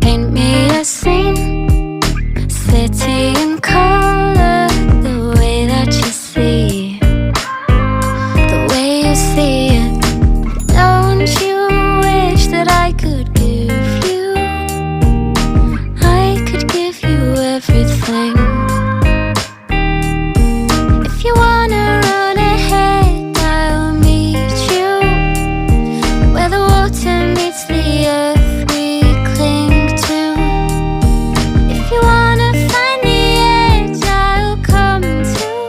Paint me a scene, city in color, the way that you see, the way you see it. Don't you wish that I could give you, I could give you everything. If you wanna run ahead, I'll meet you where the water meets the earth we cling to. If you wanna find the edge, I'll come too.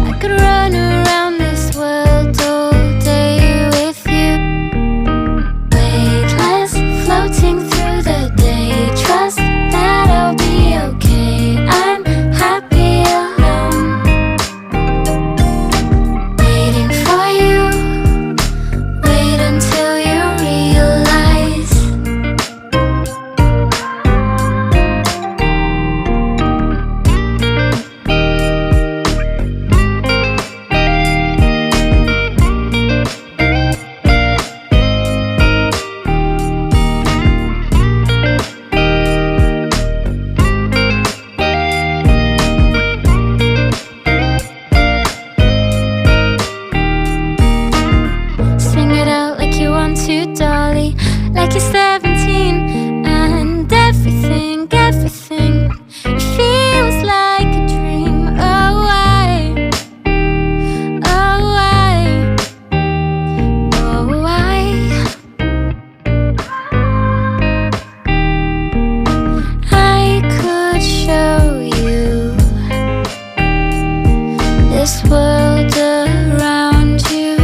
I could run around this world all day with you. Weightless, floating through the day. Trust that I'll be okay. I'm happy alone, waiting for you. Wait until you realize sing it out like you want to, Dolly, like you're 17 and everything it feels like a dream. Oh, I, oh, I, oh, I could show you this world around you.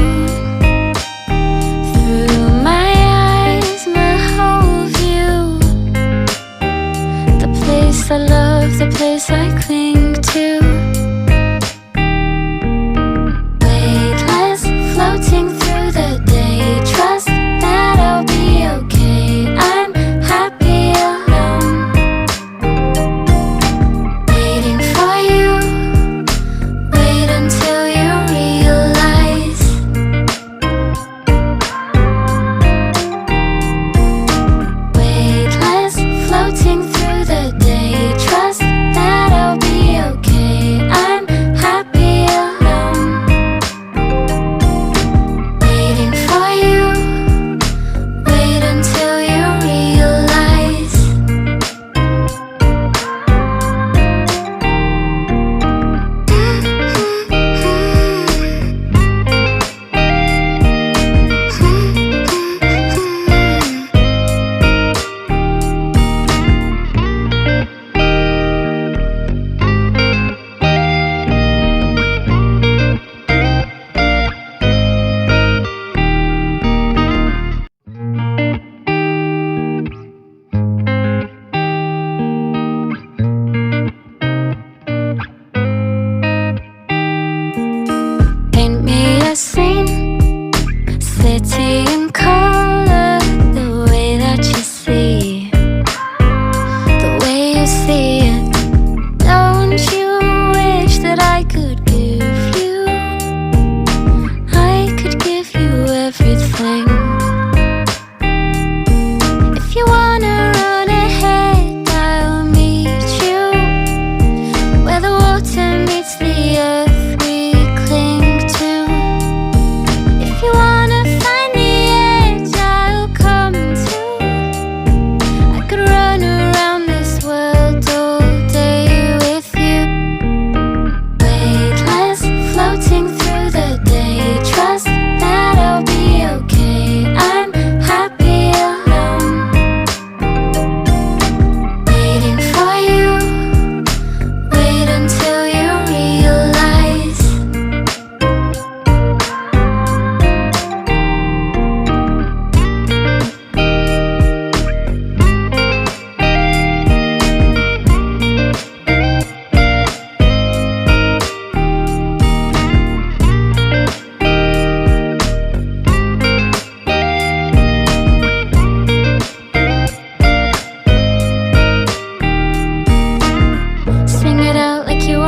Through my eyes, my whole view. The place I love, the place I cling to. Weightless, floating through the day. Trust that I'll be okay. I'm happy alone, waiting for you. Wait until you realize weightless, floating through the day. Trust that I'll be okay.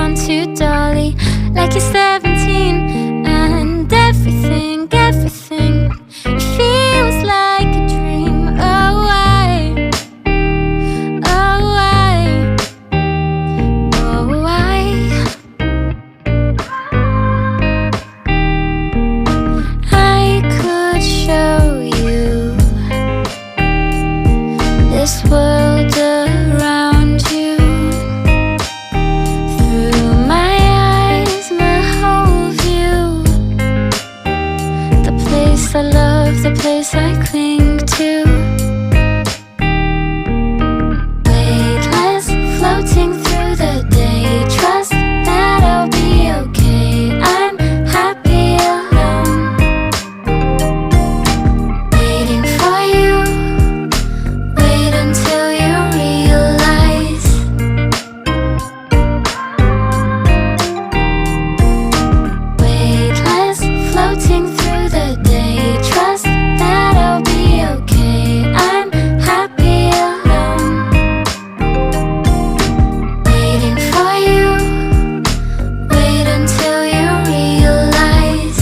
want to, dolly. Like you're 17 and everything, everything feels like a dream. Oh, why? Oh, why? Oh, why? I could show you this world around you through my eyes, my whole view. The place I love, the place I cling to. Weightless, floating through the day. Trust that I'll be okay. I'm happy alone, waiting for you. Wait until you realize weightless, floating through the day. Trust that I'll be okay. I'm happy alone, waiting for you. Wait until you realize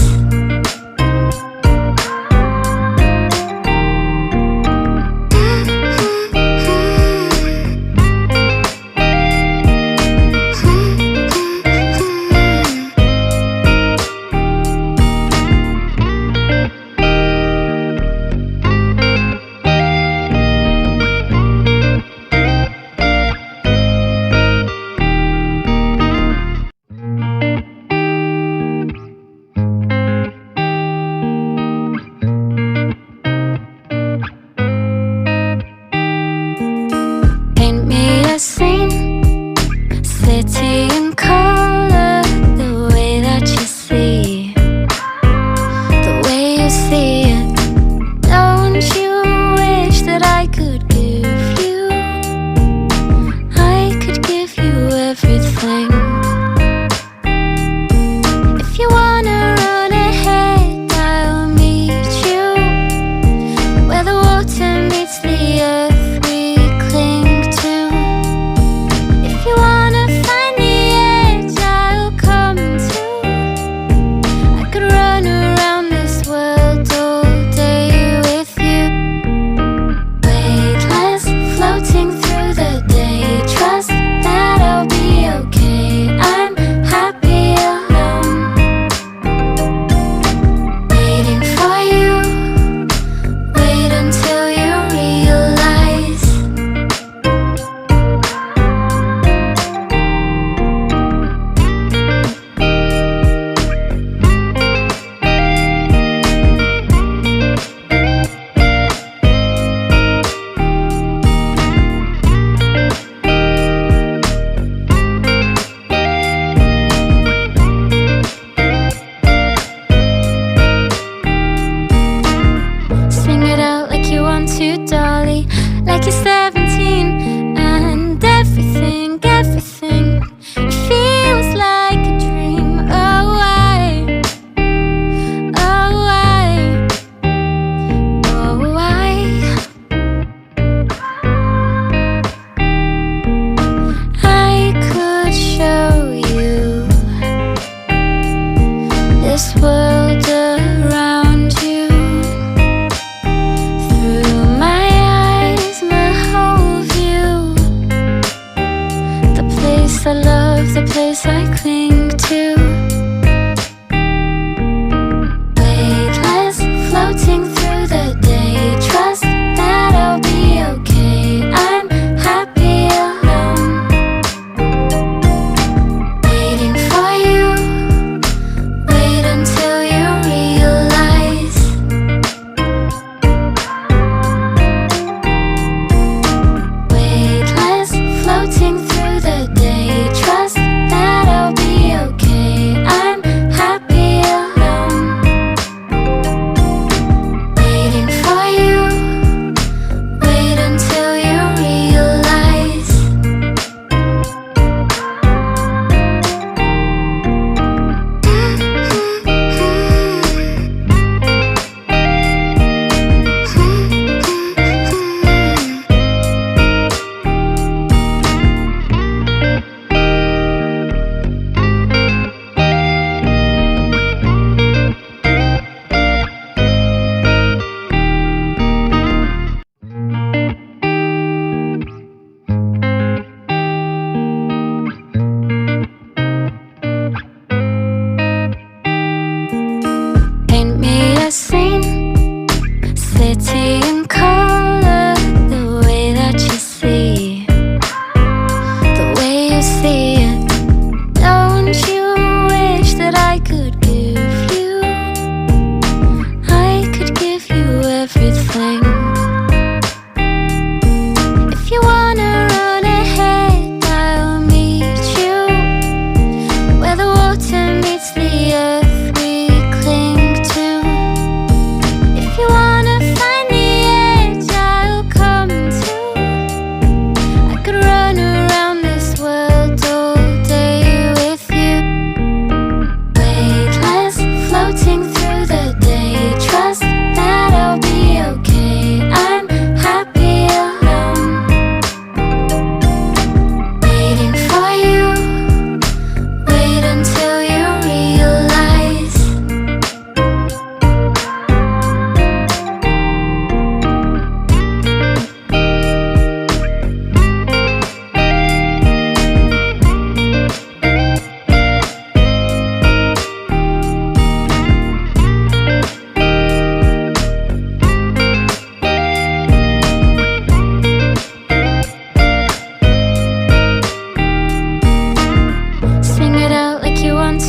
paint me a scene, city in color, the way that you see, the way you see it. Don't you wish that I could give you? I could give you everything. If you wanna run ahead, I'll meet you where the water meets the earth we cling to. If you wanna find the edge, I'll come too. I could run around this world all day with you. Weightless, floating through the day. Trust that I'll be okay. I'm happy alone, waiting for you. Wait until you realize sing it out like you want to, dolly. Like you're 17 and everything, everything feels like a dream. Oh, why? Oh, why? Oh, why? I could show you this world around you through my eyes, my whole view. The place I love, the place I cling to. Weightless, floating through the day. Trust that I'll be okay. I'm happy alone, waiting for you. Wait until you realize weightless, floating through the day. Trust that I'll be okay.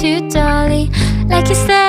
to Dolly, like you said.